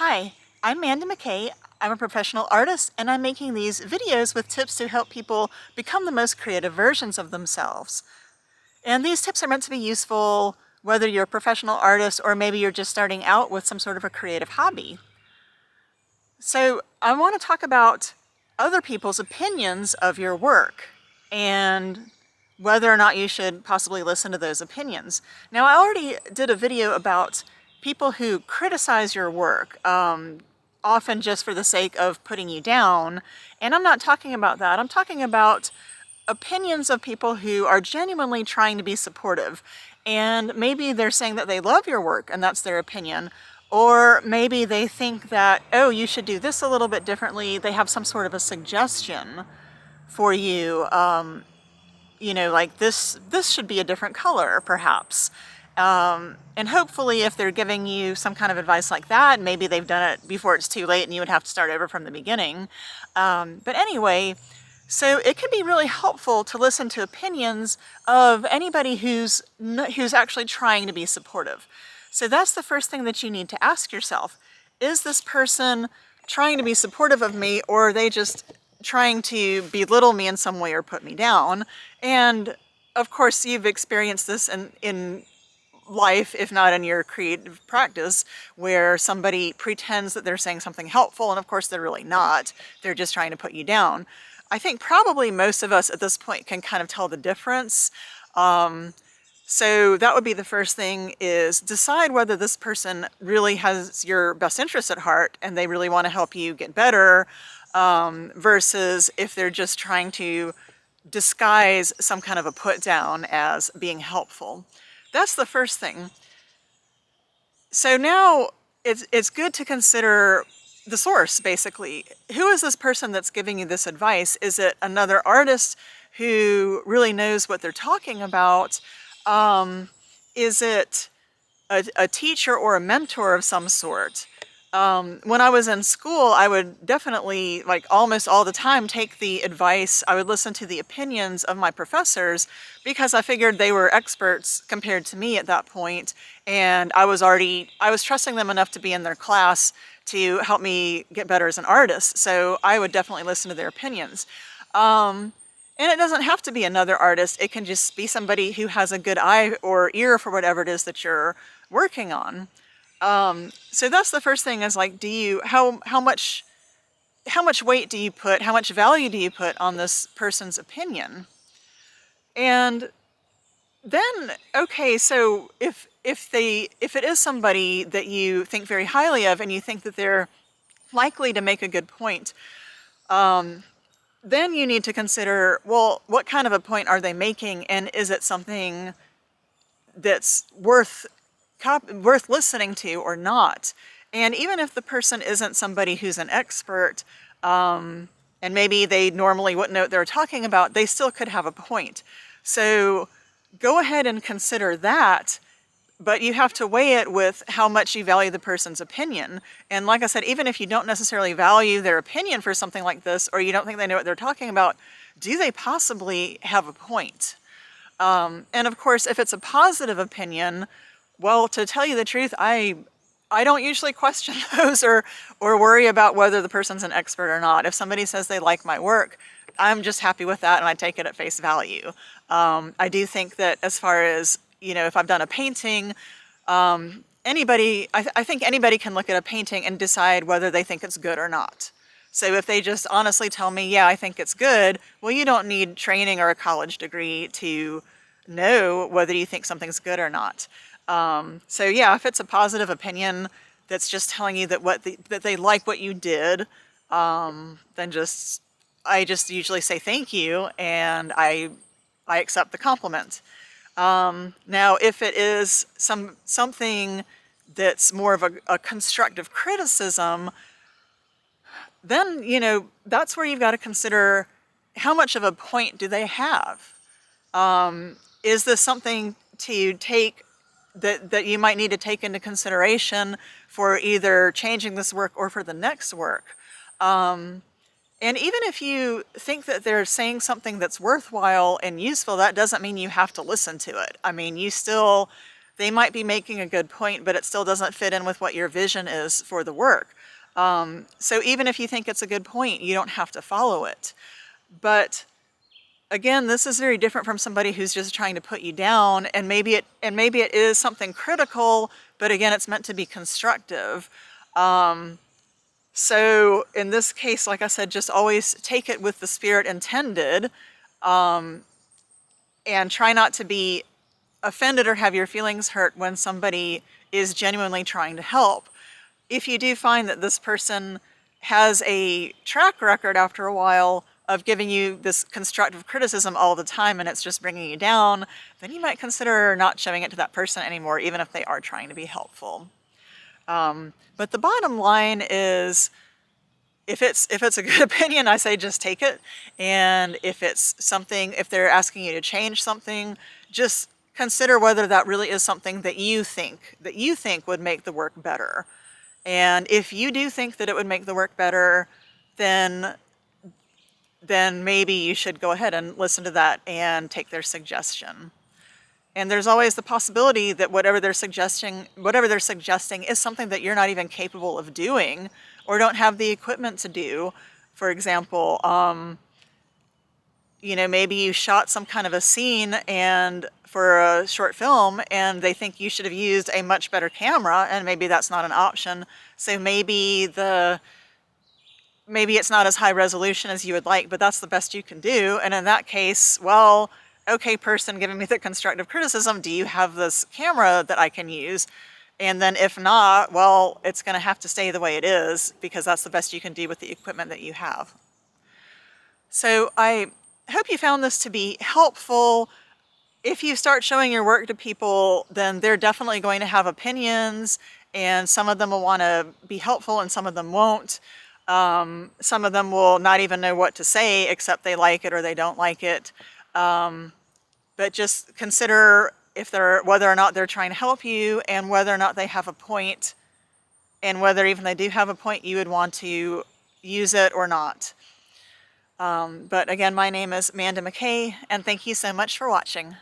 Hi, I'm Mandy McKay. I'm a professional artist and I'm making these videos with tips to help people become the most creative versions of themselves. And these tips are meant to be useful whether you're a professional artist or maybe you're just starting out with some sort of a creative hobby. So I want to talk about other people's opinions of your work and whether or not you should possibly listen to those opinions. Now, I already did a video about people who criticize your work, often just for the sake of putting you down, and I'm not talking about that. I'm talking about opinions of people who are genuinely trying to be supportive, and maybe they're saying that they love your work and that's their opinion, or maybe they think that, oh, you should do this a little bit differently. They have some sort of a suggestion for you, like this should be a different color, perhaps. And hopefully if they're giving you some kind of advice like that, maybe they've done it before it's too late and you would have to start over from the beginning. But anyway, so it can be really helpful to listen to opinions of anybody who's actually trying to be supportive. So that's the first thing that you need to ask yourself. Is this person trying to be supportive of me, or are they just trying to belittle me in some way or put me down? And of course, you've experienced this in life, if not in your creative practice, where somebody pretends that they're saying something helpful, and of course they're really not. They're just trying to put you down. I think probably most of us at this point can kind of tell the difference. So that would be the first thing, is decide whether this person really has your best interest at heart and they really want to help you get better, versus if they're just trying to disguise some kind of a put down as being helpful. That's the first thing. So now it's good to consider the source, basically. Who is this person that's giving you this advice? Is it another artist who really knows what they're talking about? Is it a teacher or a mentor of some sort? When I was in school, I would definitely, like almost all the time, take the advice. I would listen to the opinions of my professors because I figured they were experts compared to me at that point, and I was trusting them enough to be in their class to help me get better as an artist. So I would definitely listen to their opinions. And it doesn't have to be another artist. It can just be somebody who has a good eye or ear for whatever it is that you're working on. So that's the first thing, is like, how much weight do you put, how much value do you put on this person's opinion? And then, okay, so if it is somebody that you think very highly of and you think that they're likely to make a good point, then you need to consider, well, what kind of a point are they making, and is it something that's worth listening to or not? And even if the person isn't somebody who's an expert, and maybe they normally wouldn't know what they're talking about, they still could have a point. So go ahead and consider that, but you have to weigh it with how much you value the person's opinion. And like I said, even if you don't necessarily value their opinion for something like this, or you don't think they know what they're talking about, do they possibly have a point? And of course, if it's a positive opinion, well, to tell you the truth, I don't usually question those or worry about whether the person's an expert or not. If somebody says they like my work, I'm just happy with that and I take it at face value. I do think that as far as, if I've done a painting, I think anybody can look at a painting and decide whether they think it's good or not. So if they just honestly tell me, yeah, I think it's good, well, you don't need training or a college degree to know whether you think something's good or not. So yeah, if it's a positive opinion that's just telling you that they like what you did, then I just usually say thank you and I accept the compliment. Now, if it is something that's more of a constructive criticism, then, that's where you've got to consider, how much of a point do they have? Is this something to take that you might need to take into consideration for either changing this work or for the next work? And even if you think that they're saying something that's worthwhile and useful, that doesn't mean you have to listen to it. I mean, they might be making a good point, but it still doesn't fit in with what your vision is for the work. So even if you think it's a good point, you don't have to follow it. But again, this is very different from somebody who's just trying to put you down, and maybe it is something critical, but again, it's meant to be constructive. So in this case, like I said, just always take it with the spirit intended, and try not to be offended or have your feelings hurt when somebody is genuinely trying to help. If you do find that this person has a track record after a while of giving you this constructive criticism all the time and it's just bringing you down, then you might consider not showing it to that person anymore, even if they are trying to be helpful. But the bottom line is, if it's a good opinion, I say just take it. And if it's something, if they're asking you to change something, just consider whether that really is something that you think would make the work better. And if you do think that it would make the work better, then maybe you should go ahead and listen to that and take their suggestion. And there's always the possibility that whatever they're suggesting is something that you're not even capable of doing or don't have the equipment to do. For example, maybe you shot some kind of a scene and for a short film, and they think you should have used a much better camera, and maybe that's not an option. So maybe it's not as high resolution as you would like, but that's the best you can do. And in that case, well, okay, person giving me the constructive criticism, do you have this camera that I can use? And then if not, well, it's going to have to stay the way it is because that's the best you can do with the equipment that you have. So I hope you found this to be helpful. If you start showing your work to people, then they're definitely going to have opinions, and some of them will want to be helpful and some of them won't. Some of them will not even know what to say except they like it or they don't like it. But just consider whether or not they're trying to help you and whether or not they have a point, and whether even they do have a point you would want to use it or not. But again, my name is Amanda McKay, and thank you so much for watching.